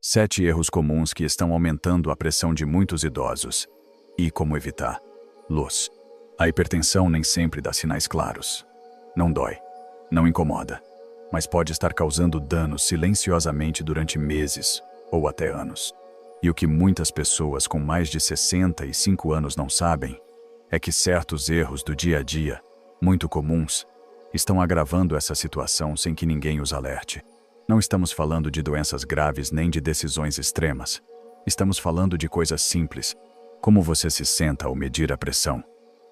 7 erros comuns que estão aumentando a pressão de muitos idosos. E como evitar. Luz. A hipertensão nem sempre dá sinais claros. Não dói, não incomoda, mas pode estar causando danos silenciosamente durante meses ou até anos. E o que muitas pessoas com mais de 65 anos não sabem é que certos erros do dia a dia, muito comuns, estão agravando essa situação sem que ninguém os alerte. Não estamos falando de doenças graves nem de decisões extremas. Estamos falando de coisas simples, como você se senta ao medir a pressão,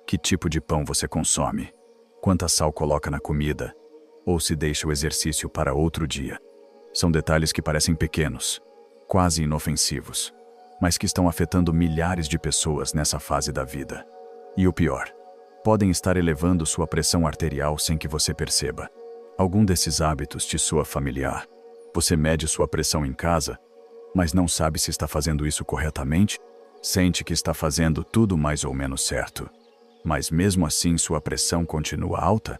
que tipo de pão você consome, quanta sal coloca na comida, ou se deixa o exercício para outro dia. São detalhes que parecem pequenos, quase inofensivos, mas que estão afetando milhares de pessoas nessa fase da vida. E o pior, podem estar elevando sua pressão arterial sem que você perceba. Algum desses hábitos te soa familiar. Você mede sua pressão em casa, mas não sabe se está fazendo isso corretamente? Sente que está fazendo tudo mais ou menos certo, mas mesmo assim sua pressão continua alta?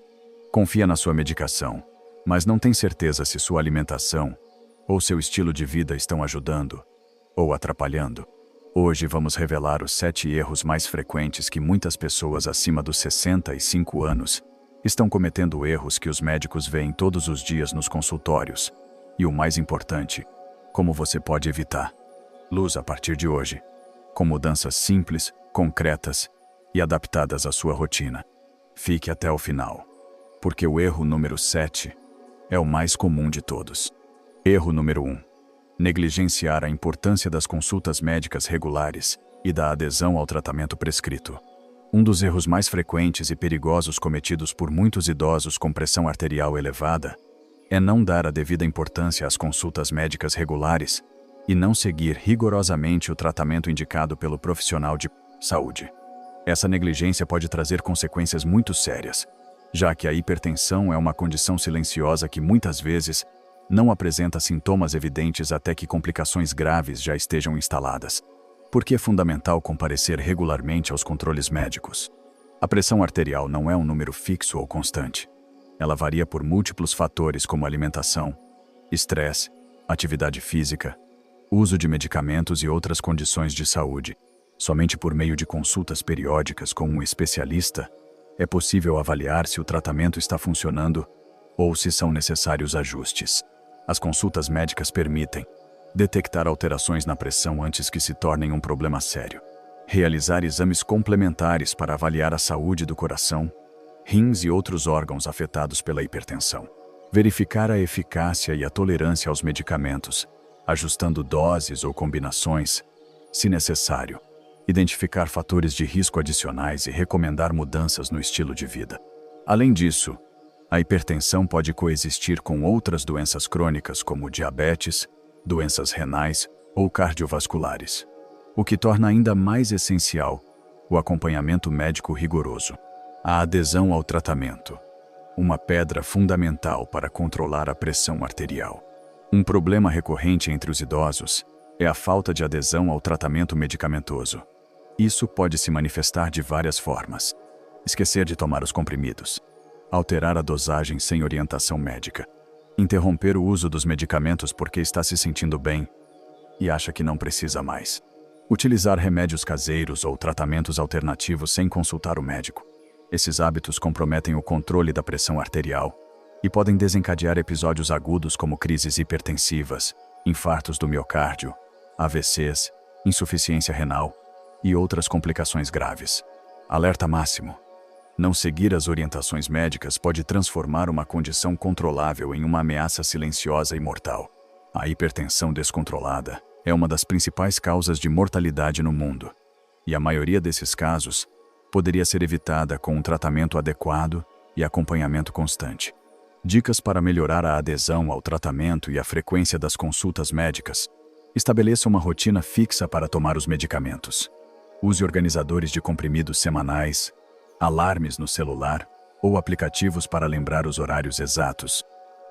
Confia na sua medicação, mas não tem certeza se sua alimentação ou seu estilo de vida estão ajudando ou atrapalhando. Hoje vamos revelar os 7 erros mais frequentes que muitas pessoas acima dos 65 anos estão cometendo, erros que os médicos veem todos os dias nos consultórios. E o mais importante, como você pode evitar. Luz a partir de hoje, com mudanças simples, concretas e adaptadas à sua rotina. Fique até o final, porque o erro número 7 é o mais comum de todos. Erro número 1. Negligenciar a importância das consultas médicas regulares e da adesão ao tratamento prescrito. Um dos erros mais frequentes e perigosos cometidos por muitos idosos com pressão arterial elevada é não dar a devida importância às consultas médicas regulares e não seguir rigorosamente o tratamento indicado pelo profissional de saúde. Essa negligência pode trazer consequências muito sérias, já que a hipertensão é uma condição silenciosa que muitas vezes não apresenta sintomas evidentes até que complicações graves já estejam instaladas. Por que é fundamental comparecer regularmente aos controles médicos? A pressão arterial não é um número fixo ou constante. Ela varia por múltiplos fatores como alimentação, estresse, atividade física, uso de medicamentos e outras condições de saúde. Somente por meio de consultas periódicas com um especialista é possível avaliar se o tratamento está funcionando ou se são necessários ajustes. As consultas médicas permitem detectar alterações na pressão antes que se tornem um problema sério, realizar exames complementares para avaliar a saúde do coração, rins e outros órgãos afetados pela hipertensão, verificar a eficácia e a tolerância aos medicamentos, ajustando doses ou combinações, se necessário, identificar fatores de risco adicionais e recomendar mudanças no estilo de vida. Além disso, a hipertensão pode coexistir com outras doenças crônicas como diabetes, doenças renais ou cardiovasculares, o que torna ainda mais essencial o acompanhamento médico rigoroso. A adesão ao tratamento, uma pedra fundamental para controlar a pressão arterial. Um problema recorrente entre os idosos é a falta de adesão ao tratamento medicamentoso. Isso pode se manifestar de várias formas. Esquecer de tomar os comprimidos, alterar a dosagem sem orientação médica, interromper o uso dos medicamentos porque está se sentindo bem e acha que não precisa mais, utilizar remédios caseiros ou tratamentos alternativos sem consultar o médico. Esses hábitos comprometem o controle da pressão arterial e podem desencadear episódios agudos como crises hipertensivas, infartos do miocárdio, AVCs, insuficiência renal e outras complicações graves. Alerta máximo: não seguir as orientações médicas pode transformar uma condição controlável em uma ameaça silenciosa e mortal. A hipertensão descontrolada é uma das principais causas de mortalidade no mundo, e a maioria desses casos poderia ser evitada com um tratamento adequado e acompanhamento constante. Dicas para melhorar a adesão ao tratamento e a frequência das consultas médicas. Estabeleça uma rotina fixa para tomar os medicamentos. Use organizadores de comprimidos semanais, alarmes no celular ou aplicativos para lembrar os horários exatos.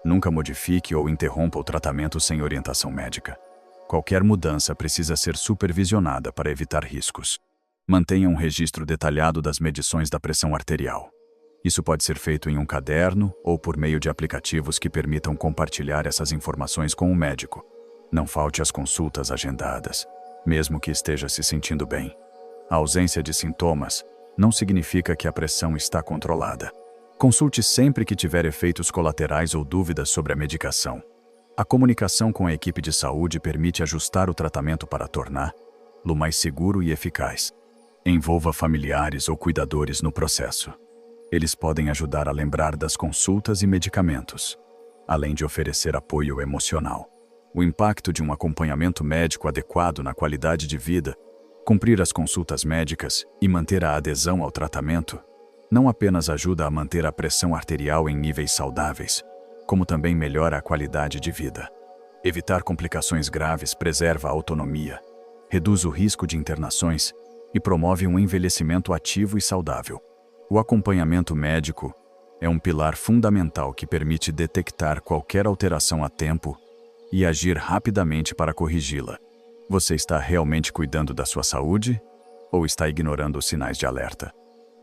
Nunca modifique ou interrompa o tratamento sem orientação médica. Qualquer mudança precisa ser supervisionada para evitar riscos. Mantenha um registro detalhado das medições da pressão arterial. Isso pode ser feito em um caderno ou por meio de aplicativos que permitam compartilhar essas informações com o médico. Não falte às consultas agendadas, mesmo que esteja se sentindo bem. A ausência de sintomas não significa que a pressão está controlada. Consulte sempre que tiver efeitos colaterais ou dúvidas sobre a medicação. A comunicação com a equipe de saúde permite ajustar o tratamento para torná-lo mais seguro e eficaz. Envolva familiares ou cuidadores no processo. Eles podem ajudar a lembrar das consultas e medicamentos, além de oferecer apoio emocional. O impacto de um acompanhamento médico adequado na qualidade de vida, cumprir as consultas médicas e manter a adesão ao tratamento, não apenas ajuda a manter a pressão arterial em níveis saudáveis, como também melhora a qualidade de vida. Evitar complicações graves preserva a autonomia, reduz o risco de internações e promove um envelhecimento ativo e saudável. O acompanhamento médico é um pilar fundamental que permite detectar qualquer alteração a tempo e agir rapidamente para corrigi-la. Você está realmente cuidando da sua saúde ou está ignorando os sinais de alerta?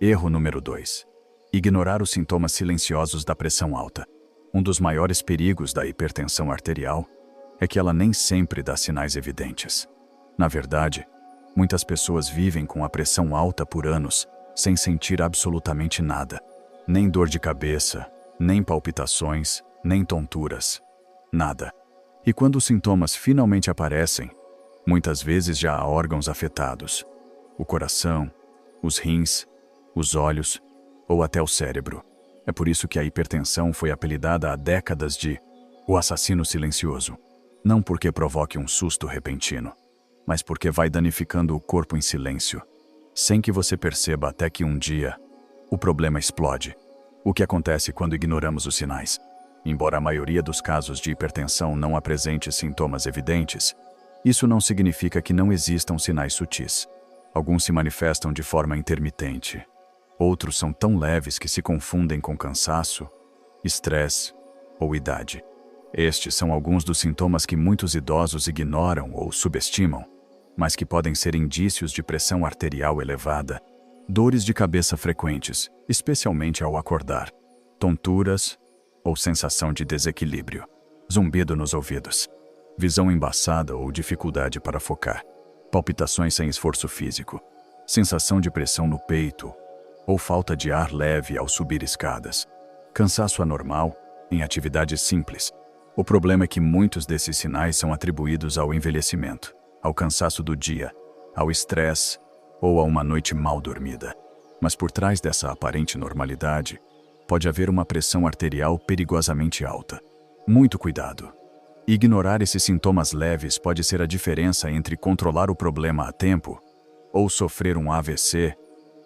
Erro número 2. Ignorar os sintomas silenciosos da pressão alta. Um dos maiores perigos da hipertensão arterial é que ela nem sempre dá sinais evidentes. Na verdade, muitas pessoas vivem com a pressão alta por anos, sem sentir absolutamente nada. Nem dor de cabeça, nem palpitações, nem tonturas. Nada. E quando os sintomas finalmente aparecem, muitas vezes já há órgãos afetados. O coração, os rins, os olhos ou até o cérebro. É por isso que a hipertensão foi apelidada há décadas de o assassino silencioso. Não porque provoque um susto repentino, mas porque vai danificando o corpo em silêncio, sem que você perceba até que um dia o problema explode. O que acontece quando ignoramos os sinais? Embora a maioria dos casos de hipertensão não apresente sintomas evidentes, isso não significa que não existam sinais sutis. Alguns se manifestam de forma intermitente. Outros são tão leves que se confundem com cansaço, estresse ou idade. Estes são alguns dos sintomas que muitos idosos ignoram ou subestimam, mas que podem ser indícios de pressão arterial elevada, dores de cabeça frequentes, especialmente ao acordar, tonturas ou sensação de desequilíbrio, zumbido nos ouvidos, visão embaçada ou dificuldade para focar, palpitações sem esforço físico, sensação de pressão no peito ou falta de ar leve ao subir escadas, cansaço anormal em atividades simples. O problema é que muitos desses sinais são atribuídos ao envelhecimento, ao cansaço do dia, ao estresse ou a uma noite mal dormida. Mas por trás dessa aparente normalidade, pode haver uma pressão arterial perigosamente alta. Muito cuidado. Ignorar esses sintomas leves pode ser a diferença entre controlar o problema a tempo ou sofrer um AVC,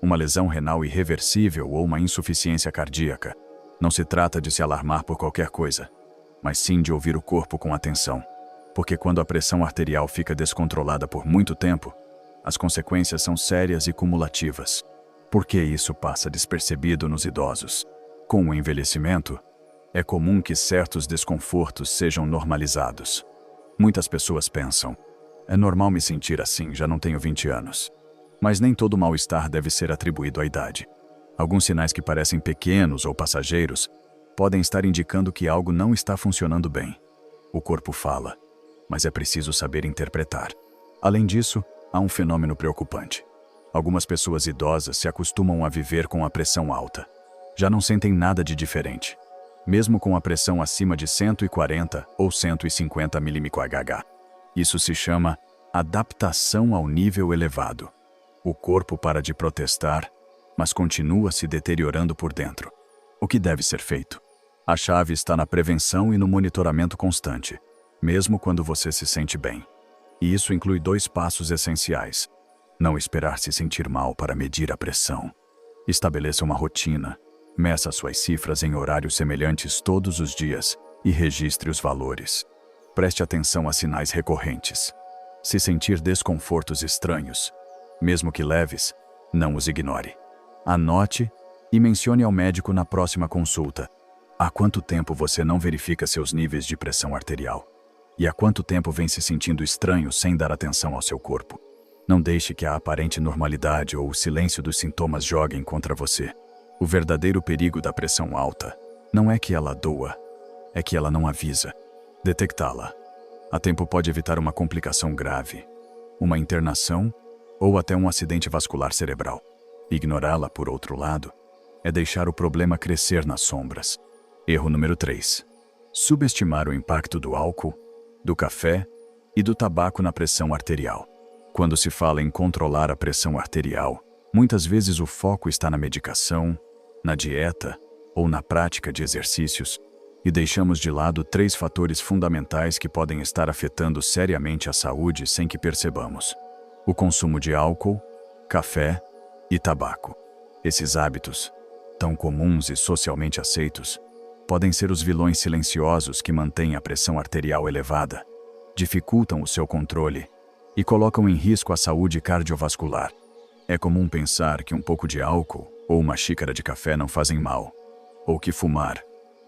uma lesão renal irreversível ou uma insuficiência cardíaca. Não se trata de se alarmar por qualquer coisa, mas sim de ouvir o corpo com atenção. Porque quando a pressão arterial fica descontrolada por muito tempo, as consequências são sérias e cumulativas. Por que isso passa despercebido nos idosos? Com o envelhecimento, é comum que certos desconfortos sejam normalizados. Muitas pessoas pensam, é normal me sentir assim, já não tenho 20 anos. Mas nem todo mal-estar deve ser atribuído à idade. Alguns sinais que parecem pequenos ou passageiros podem estar indicando que algo não está funcionando bem. O corpo fala, mas é preciso saber interpretar. Além disso, há um fenômeno preocupante. Algumas pessoas idosas se acostumam a viver com a pressão alta. Já não sentem nada de diferente, mesmo com a pressão acima de 140 ou 150 mmHg. Isso se chama adaptação ao nível elevado. O corpo para de protestar, mas continua se deteriorando por dentro. O que deve ser feito? A chave está na prevenção e no monitoramento constante, mesmo quando você se sente bem. E isso inclui 2 passos essenciais. Não esperar se sentir mal para medir a pressão. Estabeleça uma rotina. Meça suas cifras em horários semelhantes todos os dias e registre os valores. Preste atenção a sinais recorrentes. Se sentir desconfortos estranhos, mesmo que leves, não os ignore. Anote e mencione ao médico na próxima consulta. Há quanto tempo você não verifica seus níveis de pressão arterial? E há quanto tempo vem se sentindo estranho sem dar atenção ao seu corpo? Não deixe que a aparente normalidade ou o silêncio dos sintomas joguem contra você. O verdadeiro perigo da pressão alta não é que ela doa, é que ela não avisa. Detectá-la A tempo pode evitar uma complicação grave, uma internação ou até um acidente vascular cerebral. Ignorá-la, por outro lado, é deixar o problema crescer nas sombras. Erro número 3. Subestimar o impacto do álcool, do café e do tabaco na pressão arterial. Quando se fala em controlar a pressão arterial, muitas vezes o foco está na medicação, na dieta ou na prática de exercícios, e deixamos de lado 3 fatores fundamentais que podem estar afetando seriamente a saúde sem que percebamos: o consumo de álcool, café e tabaco. Esses hábitos, tão comuns e socialmente aceitos, podem ser os vilões silenciosos que mantêm a pressão arterial elevada, dificultam o seu controle e colocam em risco a saúde cardiovascular. É comum pensar que um pouco de álcool ou uma xícara de café não fazem mal, ou que fumar,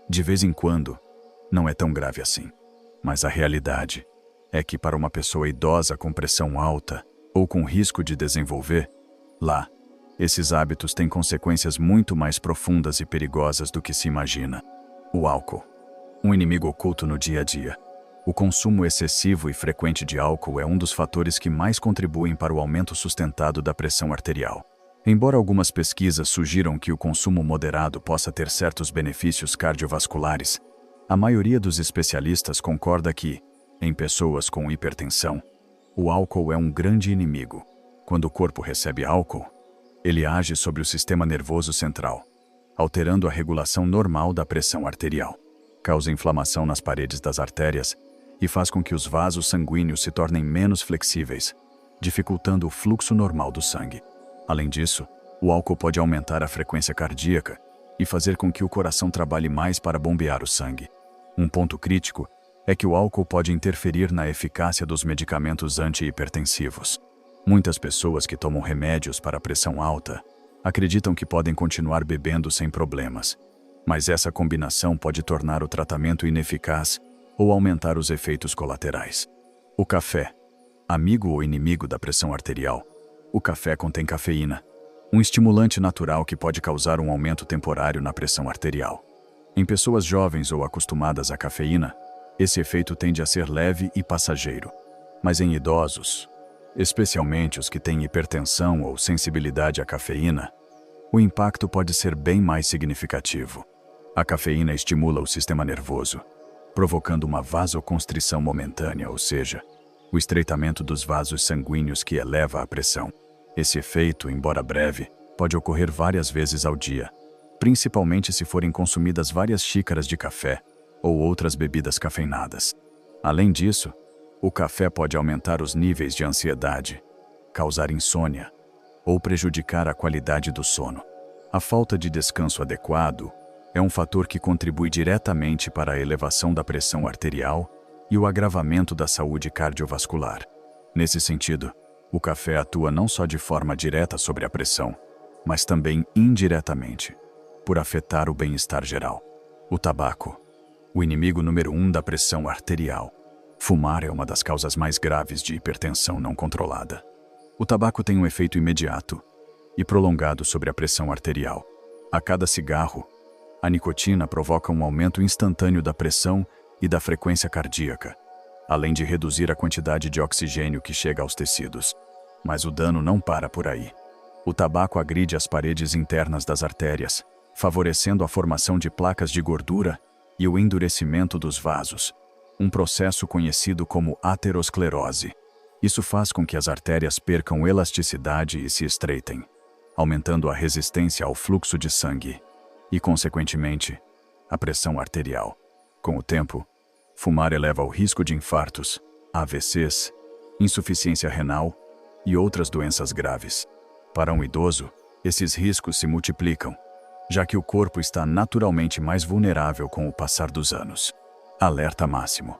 de vez em quando, não é tão grave assim. Mas a realidade é que para uma pessoa idosa com pressão alta ou com risco de desenvolver, esses hábitos têm consequências muito mais profundas e perigosas do que se imagina. O álcool, um inimigo oculto no dia a dia. O consumo excessivo e frequente de álcool é um dos fatores que mais contribuem para o aumento sustentado da pressão arterial. Embora algumas pesquisas sugiram que o consumo moderado possa ter certos benefícios cardiovasculares, a maioria dos especialistas concorda que, em pessoas com hipertensão, o álcool é um grande inimigo. Quando o corpo recebe álcool, ele age sobre o sistema nervoso central, alterando a regulação normal da pressão arterial. Causa inflamação nas paredes das artérias e faz com que os vasos sanguíneos se tornem menos flexíveis, dificultando o fluxo normal do sangue. Além disso, o álcool pode aumentar a frequência cardíaca e fazer com que o coração trabalhe mais para bombear o sangue. Um ponto crítico é que o álcool pode interferir na eficácia dos medicamentos antihipertensivos. Muitas pessoas que tomam remédios para a pressão alta acreditam que podem continuar bebendo sem problemas, mas essa combinação pode tornar o tratamento ineficaz ou aumentar os efeitos colaterais. O café, amigo ou inimigo da pressão arterial. O café contém cafeína, um estimulante natural que pode causar um aumento temporário na pressão arterial. Em pessoas jovens ou acostumadas à cafeína, esse efeito tende a ser leve e passageiro. Mas em idosos, especialmente os que têm hipertensão ou sensibilidade à cafeína, o impacto pode ser bem mais significativo. A cafeína estimula o sistema nervoso, provocando uma vasoconstrição momentânea, ou seja, o estreitamento dos vasos sanguíneos que eleva a pressão. Esse efeito, embora breve, pode ocorrer várias vezes ao dia, principalmente se forem consumidas várias xícaras de café ou outras bebidas cafeinadas. Além disso, o café pode aumentar os níveis de ansiedade, causar insônia ou prejudicar a qualidade do sono. A falta de descanso adequado é um fator que contribui diretamente para a elevação da pressão arterial e o agravamento da saúde cardiovascular. Nesse sentido, o café atua não só de forma direta sobre a pressão, mas também indiretamente, por afetar o bem-estar geral. O tabaco, o inimigo número 1 da pressão arterial. Fumar é uma das causas mais graves de hipertensão não controlada. O tabaco tem um efeito imediato e prolongado sobre a pressão arterial. A cada cigarro, a nicotina provoca um aumento instantâneo da pressão e da frequência cardíaca, além de reduzir a quantidade de oxigênio que chega aos tecidos. Mas o dano não para por aí. O tabaco agride as paredes internas das artérias, favorecendo a formação de placas de gordura e o endurecimento dos vasos, um processo conhecido como aterosclerose. Isso faz com que as artérias percam elasticidade e se estreitem, aumentando a resistência ao fluxo de sangue e, consequentemente, a pressão arterial. Com o tempo, fumar eleva o risco de infartos, AVCs, insuficiência renal e outras doenças graves. Para um idoso, esses riscos se multiplicam, já que o corpo está naturalmente mais vulnerável com o passar dos anos. Alerta máximo.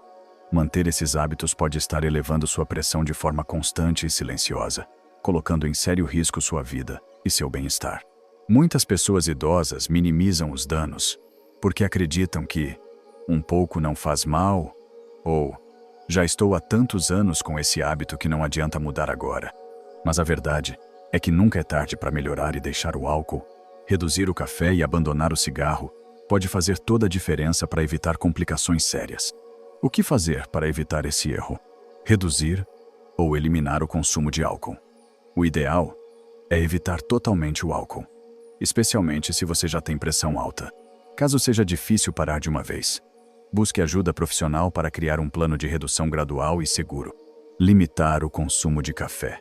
Manter esses hábitos pode estar elevando sua pressão de forma constante e silenciosa, colocando em sério risco sua vida e seu bem-estar. Muitas pessoas idosas minimizam os danos porque acreditam que um pouco não faz mal ou já estou há tantos anos com esse hábito que não adianta mudar agora. Mas a verdade é que nunca é tarde para melhorar e deixar o álcool, reduzir o café e abandonar o cigarro pode fazer toda a diferença para evitar complicações sérias. O que fazer para evitar esse erro? Reduzir ou eliminar o consumo de álcool. O ideal é evitar totalmente o álcool, especialmente se você já tem pressão alta. Caso seja difícil parar de uma vez, busque ajuda profissional para criar um plano de redução gradual e seguro. Limitar o consumo de café.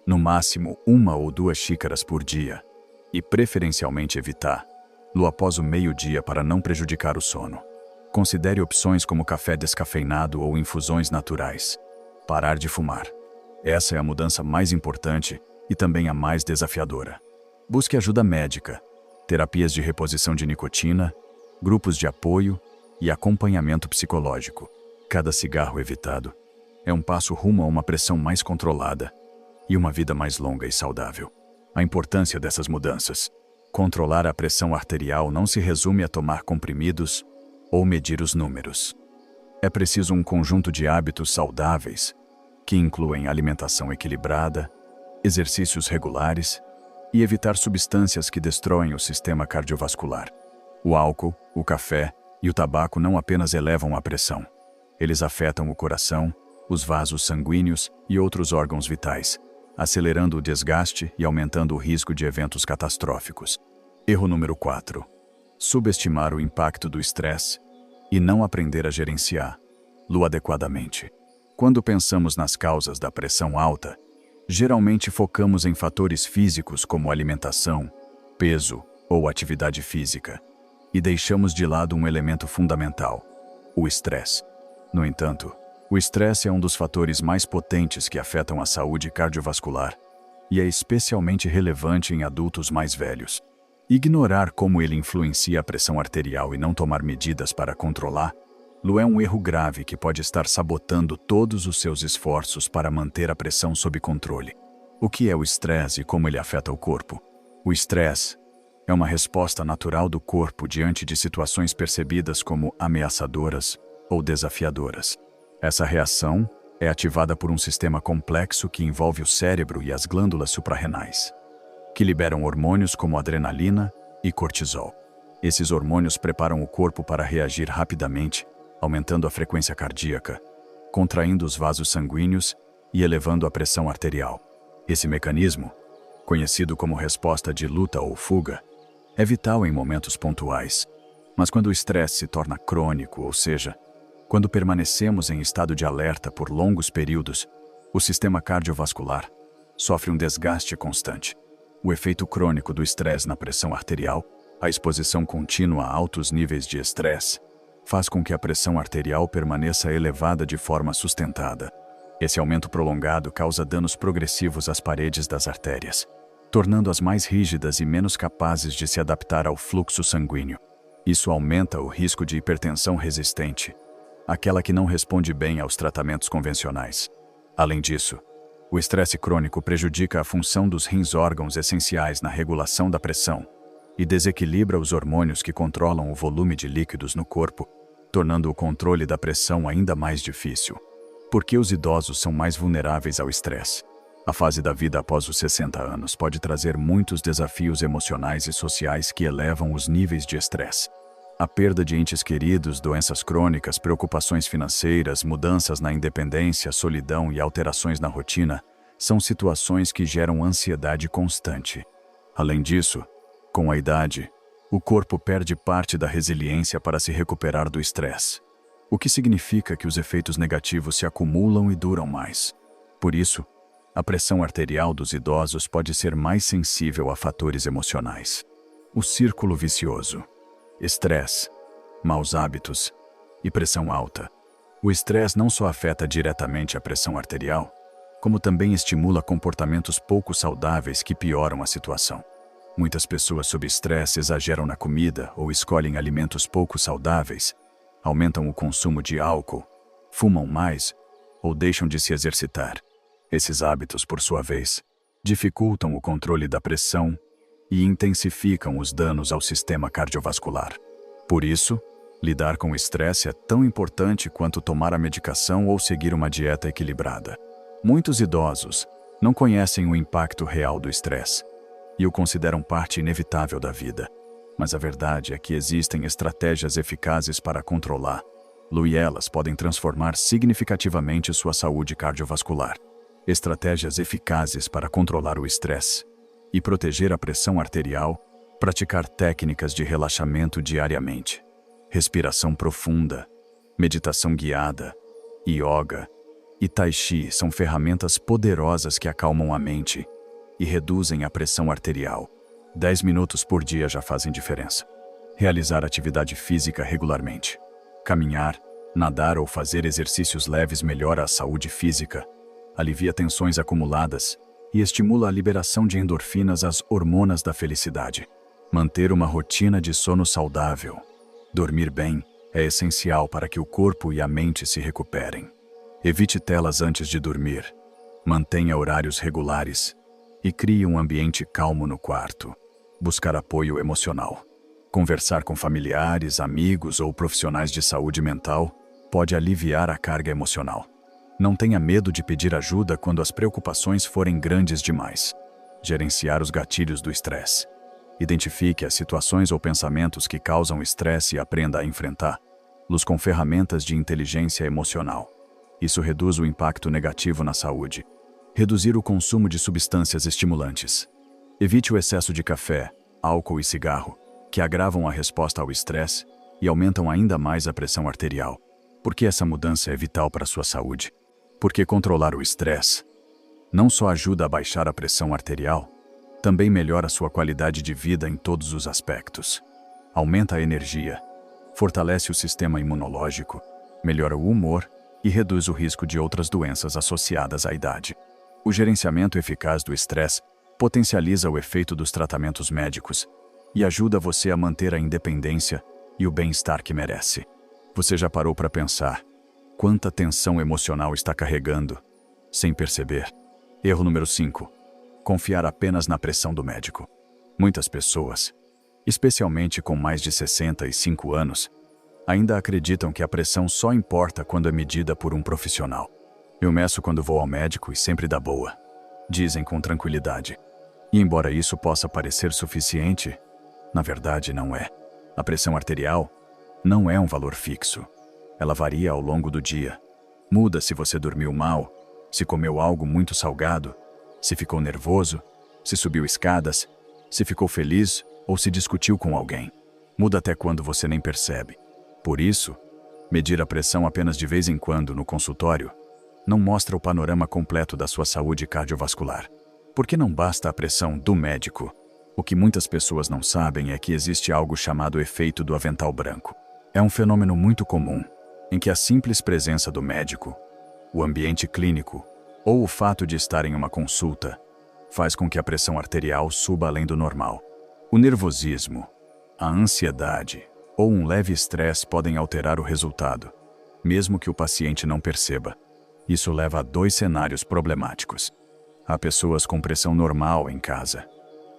No máximo 1 ou 2 xícaras por dia. E preferencialmente evitá-lo após o meio-dia para não prejudicar o sono. Considere opções como café descafeinado ou infusões naturais. Parar de fumar. Essa é a mudança mais importante e também a mais desafiadora. Busque ajuda médica, terapias de reposição de nicotina, grupos de apoio e acompanhamento psicológico. Cada cigarro evitado é um passo rumo a uma pressão mais controlada e uma vida mais longa e saudável. A importância dessas mudanças. Controlar a pressão arterial não se resume a tomar comprimidos ou medir os números. É preciso um conjunto de hábitos saudáveis que incluem alimentação equilibrada, exercícios regulares e evitar substâncias que destroem o sistema cardiovascular. O álcool, o café e o tabaco não apenas elevam a pressão. Eles afetam o coração, os vasos sanguíneos e outros órgãos vitais, acelerando o desgaste e aumentando o risco de eventos catastróficos. Erro número 4. Subestimar o impacto do estresse e não aprender a gerenciá-lo adequadamente. Quando pensamos nas causas da pressão alta, geralmente focamos em fatores físicos como alimentação, peso ou atividade física, e deixamos de lado um elemento fundamental: o estresse. No entanto, o estresse é um dos fatores mais potentes que afetam a saúde cardiovascular e é especialmente relevante em adultos mais velhos. Ignorar como ele influencia a pressão arterial e não tomar medidas para controlá-lo é um erro grave que pode estar sabotando todos os seus esforços para manter a pressão sob controle. O que é o estresse e como ele afeta o corpo? O estresse é uma resposta natural do corpo diante de situações percebidas como ameaçadoras ou desafiadoras. Essa reação é ativada por um sistema complexo que envolve o cérebro e as glândulas suprarrenais, que liberam hormônios como adrenalina e cortisol. Esses hormônios preparam o corpo para reagir rapidamente, aumentando a frequência cardíaca, contraindo os vasos sanguíneos e elevando a pressão arterial. Esse mecanismo, conhecido como resposta de luta ou fuga, é vital em momentos pontuais. Mas quando o estresse se torna crônico, ou seja, quando permanecemos em estado de alerta por longos períodos, o sistema cardiovascular sofre um desgaste constante. O efeito crônico do estresse na pressão arterial, a exposição contínua a altos níveis de estresse, faz com que a pressão arterial permaneça elevada de forma sustentada. Esse aumento prolongado causa danos progressivos às paredes das artérias, tornando-as mais rígidas e menos capazes de se adaptar ao fluxo sanguíneo. Isso aumenta o risco de hipertensão resistente, aquela que não responde bem aos tratamentos convencionais. Além disso, o estresse crônico prejudica a função dos rins, órgãos essenciais na regulação da pressão, e desequilibra os hormônios que controlam o volume de líquidos no corpo, tornando o controle da pressão ainda mais difícil. Por que os idosos são mais vulneráveis ao estresse? A fase da vida após os 60 anos pode trazer muitos desafios emocionais e sociais que elevam os níveis de estresse. A perda de entes queridos, doenças crônicas, preocupações financeiras, mudanças na independência, solidão e alterações na rotina são situações que geram ansiedade constante. Além disso, com a idade, o corpo perde parte da resiliência para se recuperar do estresse, o que significa que os efeitos negativos se acumulam e duram mais. Por isso, a pressão arterial dos idosos pode ser mais sensível a fatores emocionais. O círculo vicioso. Estresse, maus hábitos e pressão alta. O estresse não só afeta diretamente a pressão arterial, como também estimula comportamentos pouco saudáveis que pioram a situação. Muitas pessoas sob estresse exageram na comida ou escolhem alimentos pouco saudáveis, aumentam o consumo de álcool, fumam mais ou deixam de se exercitar. Esses hábitos, por sua vez, dificultam o controle da pressão e intensificam os danos ao sistema cardiovascular. Por isso, lidar com o estresse é tão importante quanto tomar a medicação ou seguir uma dieta equilibrada. Muitos idosos não conhecem o impacto real do estresse e o consideram parte inevitável da vida. Mas a verdade é que existem estratégias eficazes para controlar E elas podem transformar significativamente sua saúde cardiovascular. Estratégias eficazes para controlar o estresse e proteger a pressão arterial, praticar técnicas de relaxamento diariamente, respiração profunda, meditação guiada, yoga e tai chi são ferramentas poderosas que acalmam a mente e reduzem a pressão arterial. 10 minutos por dia já fazem diferença. Realizar atividade física regularmente. Caminhar, nadar ou fazer exercícios leves melhora a saúde física, alivia tensões acumuladas e estimula a liberação de endorfinas, as hormonas da felicidade. Manter uma rotina de sono saudável. Dormir bem é essencial para que o corpo e a mente se recuperem. Evite telas antes de dormir. Mantenha horários regulares e crie um ambiente calmo no quarto. Buscar apoio emocional. Conversar com familiares, amigos ou profissionais de saúde mental pode aliviar a carga emocional. Não tenha medo de pedir ajuda quando as preocupações forem grandes demais. Gerenciar os gatilhos do estresse. Identifique as situações ou pensamentos que causam estresse e aprenda a enfrentá-los com ferramentas de inteligência emocional. Isso reduz o impacto negativo na saúde. Reduzir o consumo de substâncias estimulantes. Evite o excesso de café, álcool e cigarro, que agravam a resposta ao estresse e aumentam ainda mais a pressão arterial. Por que essa mudança é vital para a sua saúde? Porque controlar o estresse não só ajuda a baixar a pressão arterial, também melhora sua qualidade de vida em todos os aspectos. Aumenta a energia, fortalece o sistema imunológico, melhora o humor e reduz o risco de outras doenças associadas à idade. O gerenciamento eficaz do estresse potencializa o efeito dos tratamentos médicos e ajuda você a manter a independência e o bem-estar que merece. Você já parou para pensar quanta tensão emocional está carregando, sem perceber? Erro número 5. Confiar apenas na pressão do médico. Muitas pessoas, especialmente com mais de 65 anos, ainda acreditam que a pressão só importa quando é medida por um profissional. Eu meço quando vou ao médico e sempre dá boa, dizem com tranquilidade. E embora isso possa parecer suficiente, na verdade não é. A pressão arterial não é um valor fixo. Ela varia ao longo do dia. Muda se você dormiu mal, se comeu algo muito salgado, se ficou nervoso, se subiu escadas, se ficou feliz ou se discutiu com alguém. Muda até quando você nem percebe. Por isso, medir a pressão apenas de vez em quando no consultório não mostra o panorama completo da sua saúde cardiovascular. Porque não basta a pressão do médico. O que muitas pessoas não sabem é que existe algo chamado efeito do avental branco. É um fenômeno muito comum, em que a simples presença do médico, o ambiente clínico ou o fato de estar em uma consulta faz com que a pressão arterial suba além do normal. O nervosismo, a ansiedade ou um leve estresse podem alterar o resultado, mesmo que o paciente não perceba. Isso leva a 2 cenários problemáticos. Há pessoas com pressão normal em casa,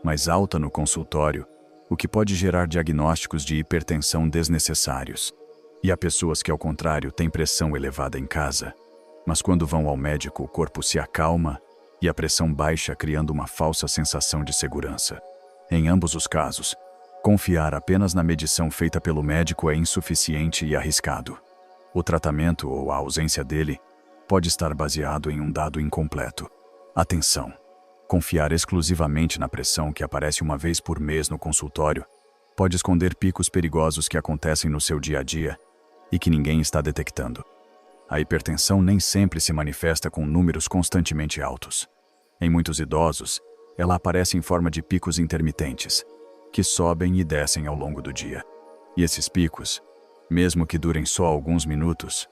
mas alta no consultório, o que pode gerar diagnósticos de hipertensão desnecessários. E há pessoas que, ao contrário, têm pressão elevada em casa, mas quando vão ao médico o corpo se acalma e a pressão baixa, criando uma falsa sensação de segurança. Em ambos os casos, confiar apenas na medição feita pelo médico é insuficiente e arriscado. O tratamento ou a ausência dele pode estar baseado em um dado incompleto. Atenção! Confiar exclusivamente na pressão que aparece uma vez por mês no consultório pode esconder picos perigosos que acontecem no seu dia a dia e que ninguém está detectando. A hipertensão nem sempre se manifesta com números constantemente altos. Em muitos idosos, ela aparece em forma de picos intermitentes, que sobem e descem ao longo do dia. E esses picos, mesmo que durem só alguns minutos,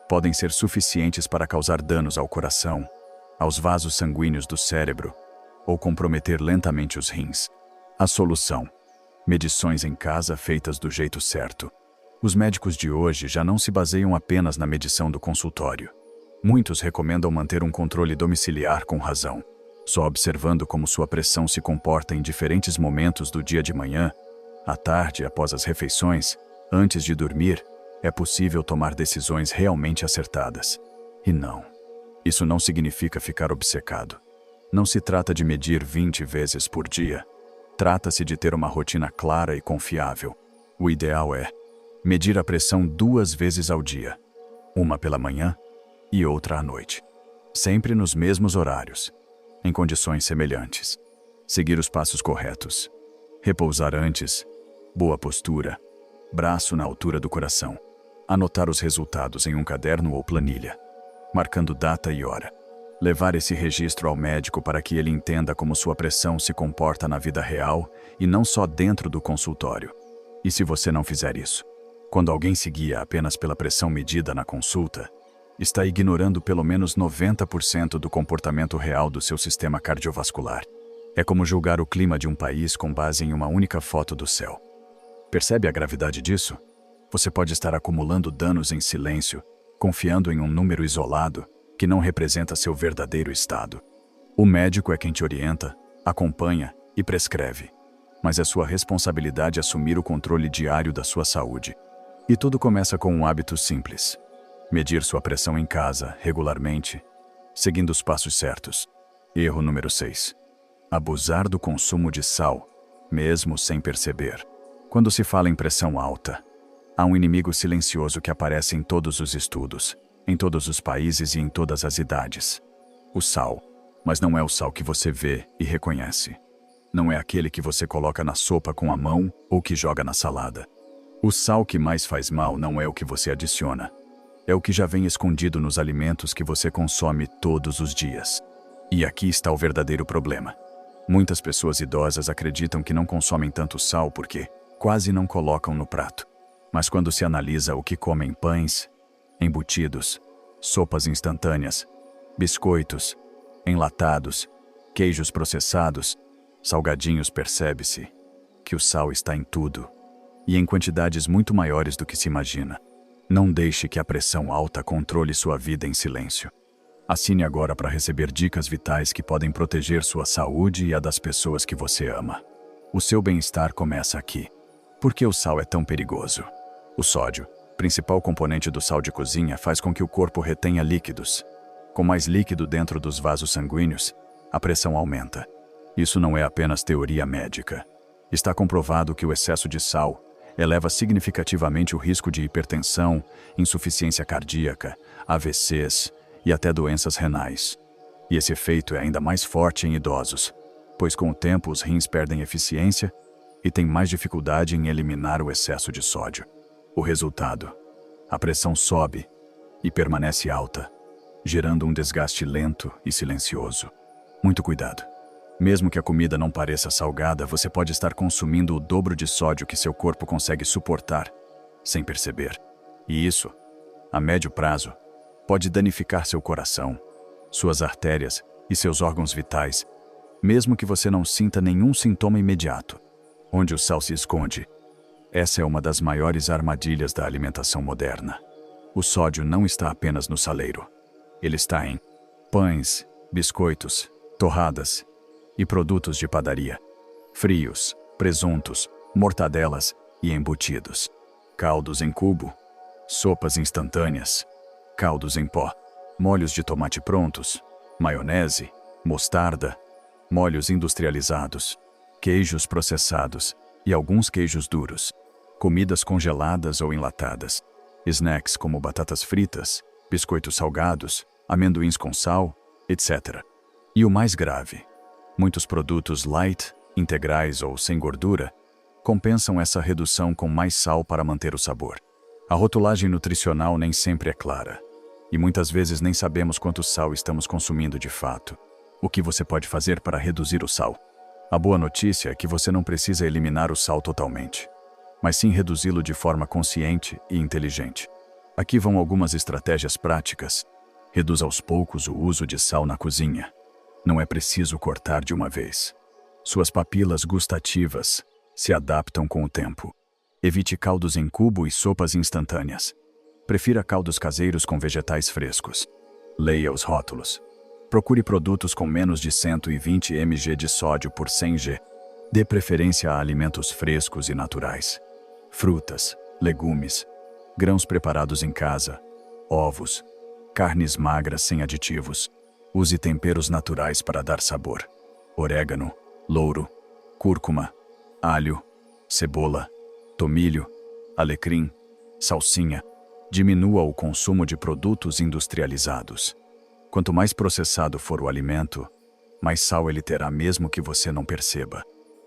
podem ser suficientes para causar danos ao coração, aos vasos sanguíneos do cérebro ou comprometer lentamente os rins. A solução: medições em casa feitas do jeito certo. Os médicos de hoje já não se baseiam apenas na medição do consultório. Muitos recomendam manter um controle domiciliar com razão, só observando como sua pressão se comporta em diferentes momentos do dia de manhã, à tarde, após as refeições, antes de dormir, é possível tomar decisões realmente acertadas. E não, isso não significa ficar obcecado. Não se trata de medir 20 vezes por dia. Trata-se de ter uma rotina clara e confiável. O ideal é Medir a pressão 2 vezes ao dia, uma pela manhã e outra à noite. Sempre nos mesmos horários, em condições semelhantes. Seguir os passos corretos. Repousar antes, boa postura, braço na altura do coração. Anotar os resultados em um caderno ou planilha, marcando data e hora. Levar esse registro ao médico para que ele entenda como sua pressão se comporta na vida real e não só dentro do consultório. E se você não fizer isso, quando alguém se guia apenas pela pressão medida na consulta, está ignorando pelo menos 90% do comportamento real do seu sistema cardiovascular. É como julgar o clima de um país com base em uma única foto do céu. Percebe a gravidade disso? Você pode estar acumulando danos em silêncio, confiando em um número isolado que não representa seu verdadeiro estado. O médico é quem te orienta, acompanha e prescreve, mas é sua responsabilidade assumir o controle diário da sua saúde. E tudo começa com um hábito simples: medir sua pressão em casa, regularmente, seguindo os passos certos. Erro número 6. Abusar do consumo de sal, mesmo sem perceber. Quando se fala em pressão alta, há um inimigo silencioso que aparece em todos os estudos, em todos os países e em todas as idades. O sal. Mas não é o sal que você vê e reconhece. Não é aquele que você coloca na sopa com a mão ou que joga na salada. O sal que mais faz mal não é o que você adiciona. É o que já vem escondido nos alimentos que você consome todos os dias. E aqui está o verdadeiro problema. Muitas pessoas idosas acreditam que não consomem tanto sal porque quase não colocam no prato. Mas quando se analisa o que comem: pães, embutidos, sopas instantâneas, biscoitos, enlatados, queijos processados, salgadinhos, percebe-se que o sal está em tudo, e em quantidades muito maiores do que se imagina. Não deixe que a pressão alta controle sua vida em silêncio. Assine agora para receber dicas vitais que podem proteger sua saúde e a das pessoas que você ama. O seu bem-estar começa aqui. Por que o sal é tão perigoso? O sódio, principal componente do sal de cozinha, faz com que o corpo retenha líquidos. Com mais líquido dentro dos vasos sanguíneos, a pressão aumenta. Isso não é apenas teoria médica. Está comprovado que o excesso de sal eleva significativamente o risco de hipertensão, insuficiência cardíaca, AVCs e até doenças renais. E esse efeito é ainda mais forte em idosos, pois com o tempo os rins perdem eficiência e têm mais dificuldade em eliminar o excesso de sódio. O resultado: a pressão sobe e permanece alta, gerando um desgaste lento e silencioso. Muito cuidado. Mesmo que a comida não pareça salgada, você pode estar consumindo o dobro de sódio que seu corpo consegue suportar, sem perceber. E isso, a médio prazo, pode danificar seu coração, suas artérias e seus órgãos vitais, mesmo que você não sinta nenhum sintoma imediato. Onde o sal se esconde? Essa é uma das maiores armadilhas da alimentação moderna. O sódio não está apenas no saleiro. Ele está em pães, biscoitos, torradas e produtos de padaria, frios, presuntos, mortadelas e embutidos, caldos em cubo, sopas instantâneas, caldos em pó, molhos de tomate prontos, maionese, mostarda, molhos industrializados, queijos processados e alguns queijos duros, comidas congeladas ou enlatadas, snacks como batatas fritas, biscoitos salgados, amendoins com sal, etc. E o mais grave: muitos produtos light, integrais ou sem gordura compensam essa redução com mais sal para manter o sabor. A rotulagem nutricional nem sempre é clara, e muitas vezes nem sabemos quanto sal estamos consumindo de fato. O que você pode fazer para reduzir o sal? A boa notícia é que você não precisa eliminar o sal totalmente, mas sim reduzi-lo de forma consciente e inteligente. Aqui vão algumas estratégias práticas. Reduza aos poucos o uso de sal na cozinha. Não é preciso cortar de uma vez. Suas papilas gustativas se adaptam com o tempo. Evite caldos em cubo e sopas instantâneas. Prefira caldos caseiros com vegetais frescos. Leia os rótulos. Procure produtos com menos de 120 mg de sódio por 100 g. Dê preferência a alimentos frescos e naturais. Frutas, legumes, grãos preparados em casa, ovos, carnes magras sem aditivos. Use temperos naturais para dar sabor. Orégano, louro, cúrcuma, alho, cebola, tomilho, alecrim, Salsinha. Diminua o consumo de produtos industrializados. Quanto mais processado for o alimento, mais sal ele terá mesmo que você não perceba.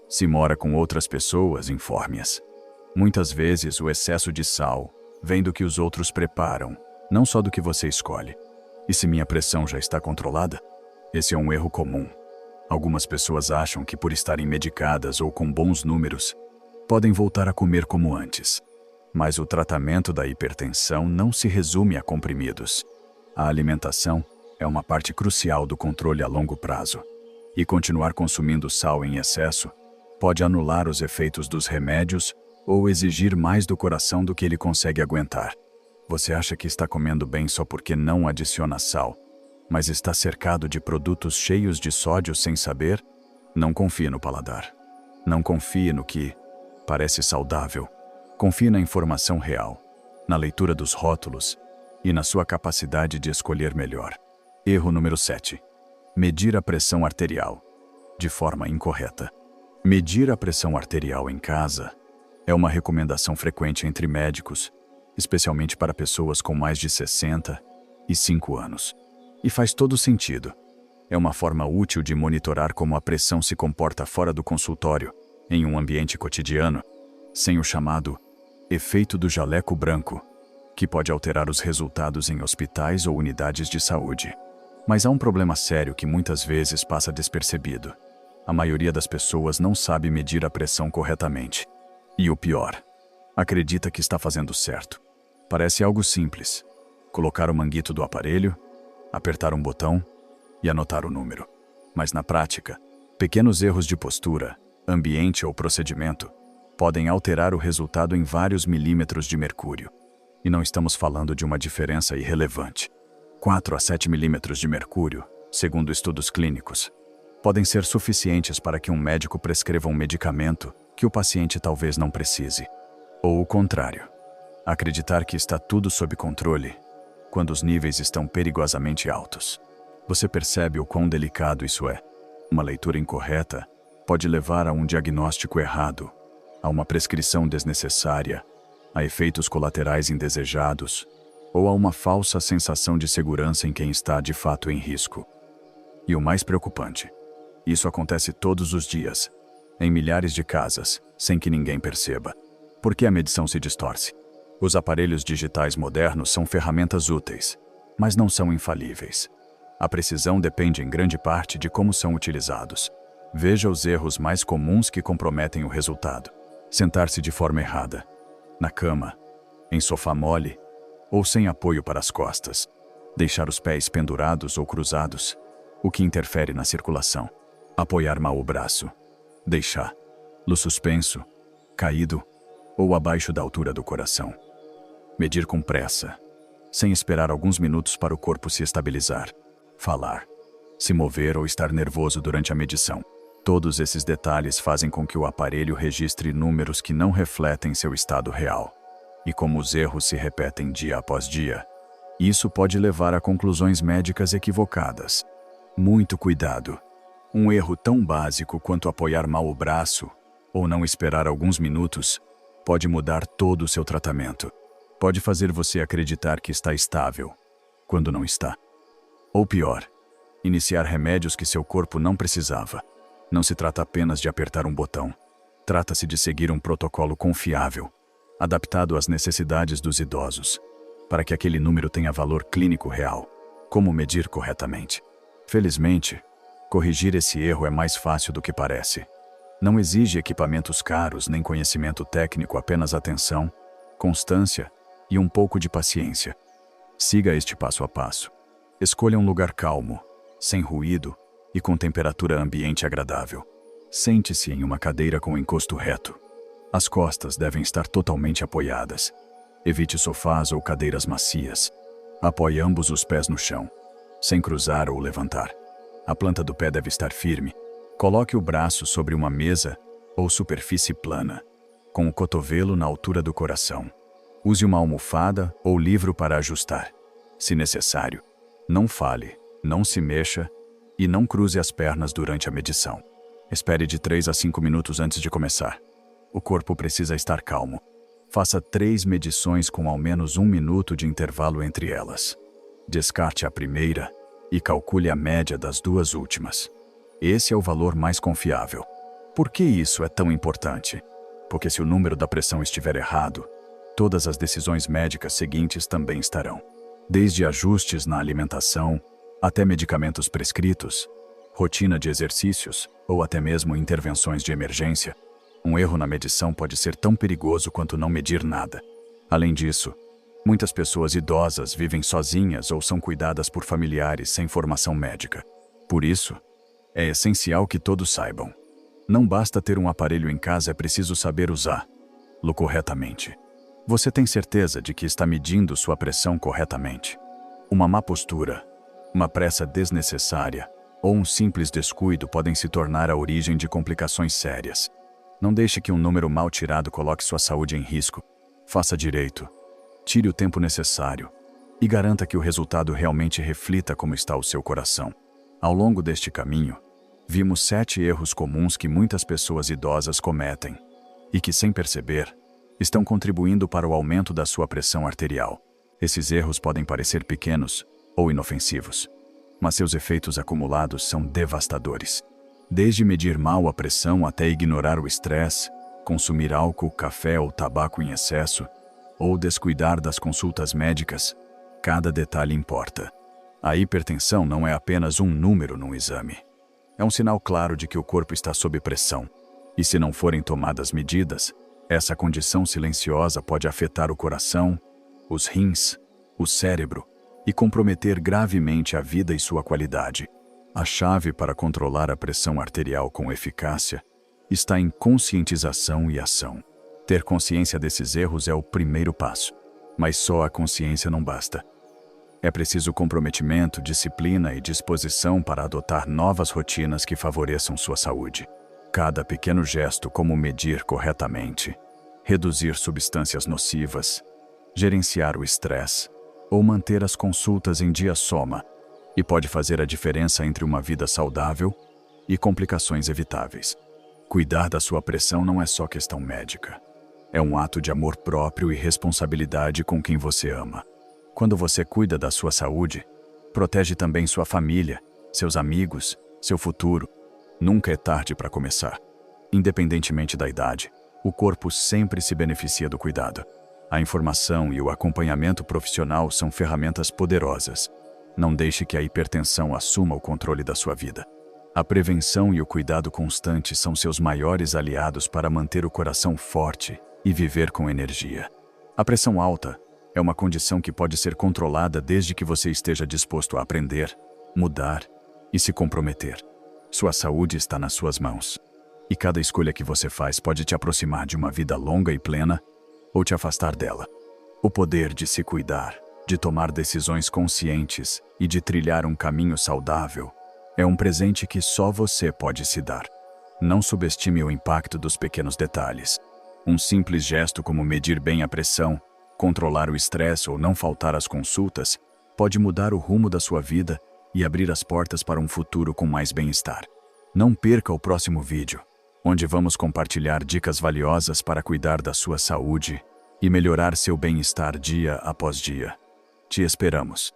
Se mora com outras pessoas, informe-as. Muitas vezes o excesso de sal vem do que os outros preparam, não só do que você escolhe. E se minha pressão já está controlada? Esse é um erro comum. Algumas pessoas acham que por estarem medicadas ou com bons números, podem voltar a comer como antes. Mas o tratamento da hipertensão não se resume a comprimidos. A alimentação é uma parte crucial do controle a longo prazo. E continuar consumindo sal em excesso pode anular os efeitos dos remédios ou exigir mais do coração do que ele consegue aguentar. Você acha que está comendo bem só porque não adiciona sal, mas está cercado de produtos cheios de sódio sem saber? Não confie no paladar. Não confie no que parece saudável. Confie na informação real, na leitura dos rótulos e na sua capacidade de escolher melhor. Erro número 7. Medir a pressão arterial de forma incorreta. Medir a pressão arterial em casa é uma recomendação frequente entre médicos, especialmente para pessoas com mais de 65 anos. E faz todo sentido. É uma forma útil de monitorar como a pressão se comporta fora do consultório, em um ambiente cotidiano, sem o chamado efeito do jaleco branco, que pode alterar os resultados em hospitais ou unidades de saúde. Mas há um problema sério que muitas vezes passa despercebido. A maioria das pessoas não sabe medir a pressão corretamente. E o pior, acredita que está fazendo certo. Parece algo simples. Colocar o manguito do aparelho, apertar um botão e anotar o número. Mas na prática, pequenos erros de postura, ambiente ou procedimento podem alterar o resultado em vários milímetros de mercúrio. E não estamos falando de uma diferença irrelevante. 4 a 7 milímetros de mercúrio, segundo estudos clínicos, podem ser suficientes para que um médico prescreva um medicamento que o paciente talvez não precise. Ou o contrário, acreditar que está tudo sob controle quando os níveis estão perigosamente altos. Você percebe o quão delicado isso é? Uma leitura incorreta pode levar a um diagnóstico errado, a uma prescrição desnecessária, a efeitos colaterais indesejados ou a uma falsa sensação de segurança em quem está de fato em risco. E o mais preocupante, isso acontece todos os dias, em milhares de casas, sem que ninguém perceba. Por que a medição se distorce? Os aparelhos digitais modernos são ferramentas úteis, mas não são infalíveis. A precisão depende em grande parte de como são utilizados. Veja os erros mais comuns que comprometem o resultado. Sentar-se de forma errada, na cama, em sofá mole ou sem apoio para as costas. Deixar os pés pendurados ou cruzados, o que interfere na circulação. Apoiar mal o braço. Deixá-lo suspenso, caído ou abaixo da altura do coração. Medir com pressa, sem esperar alguns minutos para o corpo se estabilizar. Falar, se mover ou estar nervoso durante a medição. Todos esses detalhes fazem com que o aparelho registre números que não refletem seu estado real. E como os erros se repetem dia após dia, isso pode levar a conclusões médicas equivocadas. Muito cuidado. Um erro tão básico quanto apoiar mal o braço ou não esperar alguns minutos pode mudar todo o seu tratamento. Pode fazer você acreditar que está estável, quando não está. Ou pior, iniciar remédios que seu corpo não precisava. Não se trata apenas de apertar um botão. Trata-se de seguir um protocolo confiável, adaptado às necessidades dos idosos, para que aquele número tenha valor clínico real. Como medir corretamente? Felizmente, corrigir esse erro é mais fácil do que parece. Não exige equipamentos caros nem conhecimento técnico, apenas atenção, constância e um pouco de paciência. Siga este passo a passo. Escolha um lugar calmo, sem ruído e com temperatura ambiente agradável. Sente-se em uma cadeira com encosto reto. As costas devem estar totalmente apoiadas. Evite sofás ou cadeiras macias. Apoie ambos os pés no chão, sem cruzar ou levantar. A planta do pé deve estar firme. Coloque o braço sobre uma mesa ou superfície plana, com o cotovelo na altura do coração. Use uma almofada ou livro para ajustar. Se necessário, não fale, não se mexa e não cruze as pernas durante a medição. Espere de 3 a 5 minutos antes de começar. O corpo precisa estar calmo. Faça 3 medições com ao menos 1 minuto de intervalo entre elas. Descarte a primeira e calcule a média das 2 últimas. Esse é o valor mais confiável. Por que isso é tão importante? Porque se o número da pressão estiver errado, todas as decisões médicas seguintes também estarão. Desde ajustes na alimentação, até medicamentos prescritos, rotina de exercícios ou até mesmo intervenções de emergência, um erro na medição pode ser tão perigoso quanto não medir nada. Além disso, muitas pessoas idosas vivem sozinhas ou são cuidadas por familiares sem formação médica. Por isso, é essencial que todos saibam. Não basta ter um aparelho em casa, é preciso saber usá-lo corretamente. Você tem certeza de que está medindo sua pressão corretamente? Uma má postura, uma pressa desnecessária ou um simples descuido podem se tornar a origem de complicações sérias. Não deixe que um número mal tirado coloque sua saúde em risco. Faça direito, tire o tempo necessário e garanta que o resultado realmente reflita como está o seu coração. Ao longo deste caminho, vimos 7 erros comuns que muitas pessoas idosas cometem e que, sem perceber, estão contribuindo para o aumento da sua pressão arterial. Esses erros podem parecer pequenos ou inofensivos, mas seus efeitos acumulados são devastadores. Desde medir mal a pressão até ignorar o estresse, consumir álcool, café ou tabaco em excesso, ou descuidar das consultas médicas, cada detalhe importa. A hipertensão não é apenas um número num exame. É um sinal claro de que o corpo está sob pressão. E se não forem tomadas medidas, essa condição silenciosa pode afetar o coração, os rins, o cérebro e comprometer gravemente a vida e sua qualidade. A chave para controlar a pressão arterial com eficácia está em conscientização e ação. Ter consciência desses erros é o primeiro passo, mas só a consciência não basta. É preciso comprometimento, disciplina e disposição para adotar novas rotinas que favoreçam sua saúde. Cada pequeno gesto, como medir corretamente, reduzir substâncias nocivas, gerenciar o estresse ou manter as consultas em dia soma, e pode fazer a diferença entre uma vida saudável e complicações evitáveis. Cuidar da sua pressão não é só questão médica. É um ato de amor próprio e responsabilidade com quem você ama. Quando você cuida da sua saúde, protege também sua família, seus amigos, seu futuro. Nunca é tarde para começar. Independentemente da idade, o corpo sempre se beneficia do cuidado. A informação e o acompanhamento profissional são ferramentas poderosas. Não deixe que a hipertensão assuma o controle da sua vida. A prevenção e o cuidado constante são seus maiores aliados para manter o coração forte e viver com energia. A pressão alta é uma condição que pode ser controlada desde que você esteja disposto a aprender, mudar e se comprometer. Sua saúde está nas suas mãos. E cada escolha que você faz pode te aproximar de uma vida longa e plena ou te afastar dela. O poder de se cuidar, de tomar decisões conscientes e de trilhar um caminho saudável é um presente que só você pode se dar. Não subestime o impacto dos pequenos detalhes. Um simples gesto como medir bem a pressão, controlar o estresse ou não faltar às consultas pode mudar o rumo da sua vida e abrir as portas para um futuro com mais bem-estar. Não perca o próximo vídeo, onde vamos compartilhar dicas valiosas para cuidar da sua saúde e melhorar seu bem-estar dia após dia. Te esperamos!